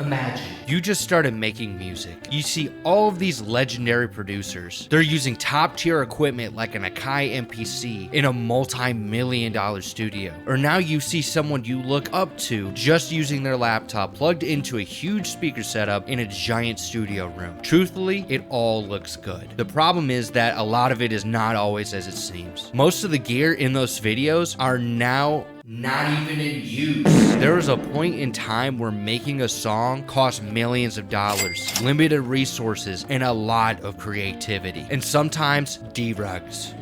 Imagine you just started making music. You see all of these legendary producers. They're using top tier equipment like an Akai MPC in a multi-million-dollar studio. Or now you see someone you look up to just using their laptop plugged into a huge speaker setup in a giant studio room. Truthfully, it all looks good. The problem is that a lot of it is not always as it seems. Most of the gear in those videos are now not even in use. There was a point in time where making a song cost millions of dollars, limited resources, and a lot of creativity. And sometimes derugs,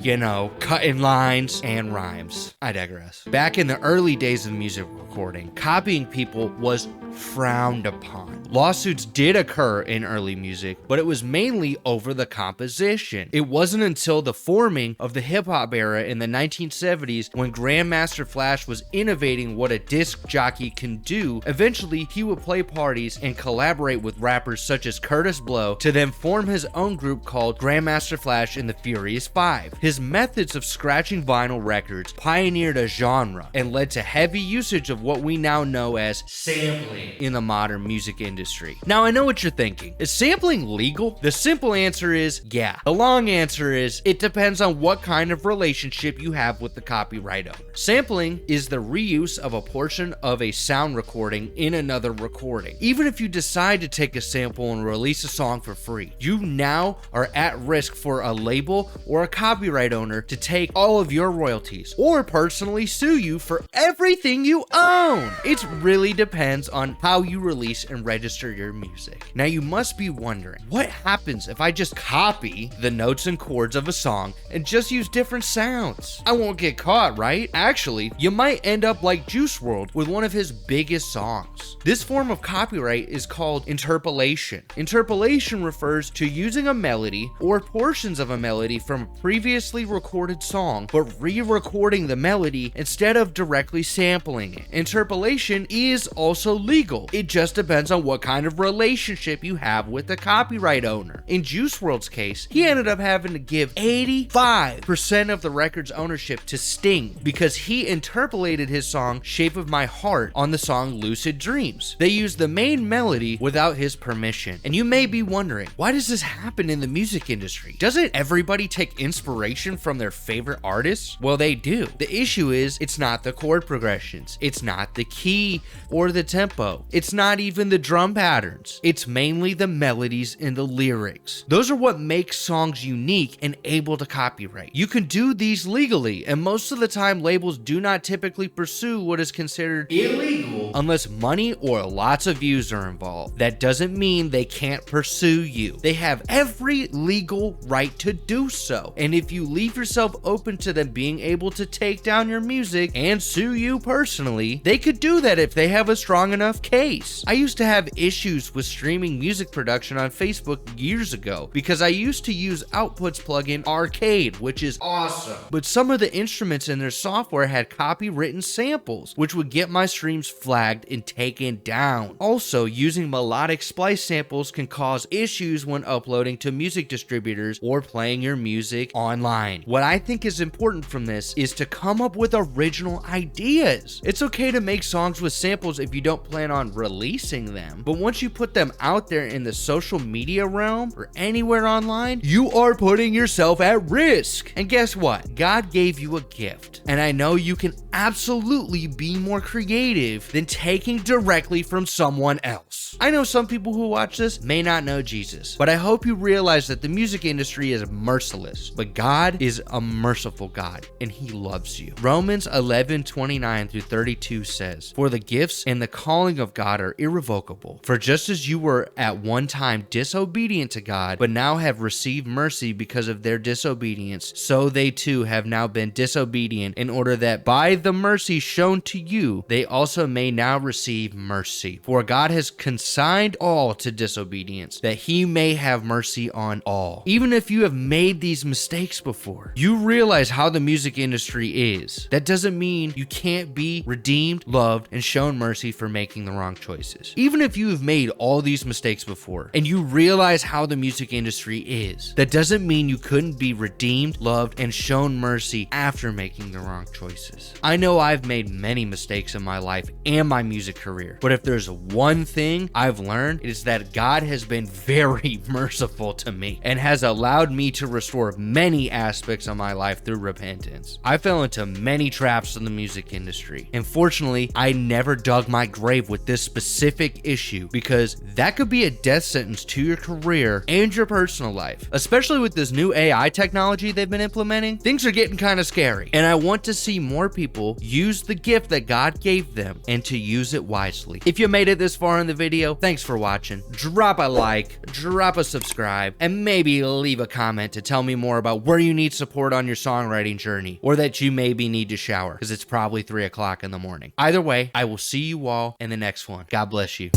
cutting lines and rhymes. I digress. Back in the early days of music recording, copying people was frowned upon. Lawsuits did occur in early music, but it was mainly over the composition. It wasn't until the forming of the hip-hop era in the 1970s when Grandmaster Flash was innovating what a disc jockey can do. Eventually, he would play parties and collaborate with rappers such as Curtis Blow to then form his own group called Grandmaster Flash and the Furious Five. His methods of scratching vinyl records pioneered a genre and led to heavy usage of what we now know as sampling in the modern music industry. Now, I know what you're thinking. Is sampling legal? The simple answer is yeah. The long answer is it depends on what kind of relationship you have with the copyright owner. Sampling is the reuse of a portion of a sound recording in another recording. Even if you decide to take a sample and release a song for free, you now are at risk for a label or a copyright owner to take all of your royalties or personally sue you for everything you own. It really depends on how you release and register your music. Now you must be wondering, what happens if I just copy the notes and chords of a song and just use different sounds? I won't get caught, right? Actually, you might end up like Juicewrld with one of his biggest songs. This form of copyright is called interpolation. Interpolation refers to using a melody or portions of a melody from a previously recorded song, but re-recording the melody instead of directly sampling it. Interpolation is also legal. It just depends on what kind of relationship you have with the copyright owner. In Juicewrld's case, he ended up having to give 85% of the record's ownership to Sting because he interpolated his song Shape of My Heart on the song Lucid Dreams. They used the main melody without his permission. And you may be wondering, why does this happen in the music industry? Doesn't everybody take inspiration from their favorite artists? Well, they do. The issue is it's not the chord progressions. It's not the key or the tempo. It's not even the drum patterns. It's mainly the melodies and the lyrics. Those are what makes songs unique and able to copyright. You can do these legally, and most of the time labels do not typically pursue what is considered illegal unless money or lots of views are involved. That doesn't mean they can't pursue you. They have every legal right to do so. And if you leave yourself open to them being able to take down your music and sue you personally, they could do that if they have a strong enough case. I used to have issues with streaming music production on Facebook years ago because I used to use Output's plugin Arcade, which is awesome. But some of the instruments in their software had copywritten samples, which would get my streams flagged and taken down. Also, using melodic splice samples can cause issues when uploading to music distributors or playing your music online. What I think is important from this is to come up with original ideas. It's okay to make songs with samples if you don't plan on releasing them, but once you put them out there in the social media realm or anywhere online, you are putting yourself at risk. And guess what? God gave you a gift, and I know you can absolutely be more creative than taking directly from someone else. I know some people who watch this may not know Jesus, but I hope you realize that the music industry is merciless, but God is a merciful God, and he loves you. Romans 11:29 through 32 says, "For the gifts and the calling of God are irrevocable. For just as you were at one time disobedient to God, but now have received mercy because of their disobedience, so they too have now been disobedient, in order that by the mercy shown to you, they also may now receive mercy. For God has consigned all to disobedience, that he may have mercy on all." Even if you have made these mistakes before, you realize how the music industry is. That doesn't mean you can't be redeemed, loved, and shown mercy for making the wrong choices. Even if you have made all these mistakes before and you realize how the music industry is, that doesn't mean you couldn't be redeemed, loved, and shown mercy after making the wrong choices. I know I've made many mistakes in my life and and my music career. But if there's one thing I've learned, it is that God has been very merciful to me and has allowed me to restore many aspects of my life through repentance. I fell into many traps in the music industry. And fortunately, I never dug my grave with this specific issue, because that could be a death sentence to your career and your personal life. Especially with this new AI technology they've been implementing, things are getting kind of scary. And I want to see more people use the gift that God gave them and to use it wisely. If you made it this far in the video, thanks for watching. Drop a like, drop a subscribe, and maybe leave a comment to tell me more about where you need support on your songwriting journey, or that you maybe need to shower because it's probably 3 o'clock in the morning. Either way, I will see you all in the next one. God bless you.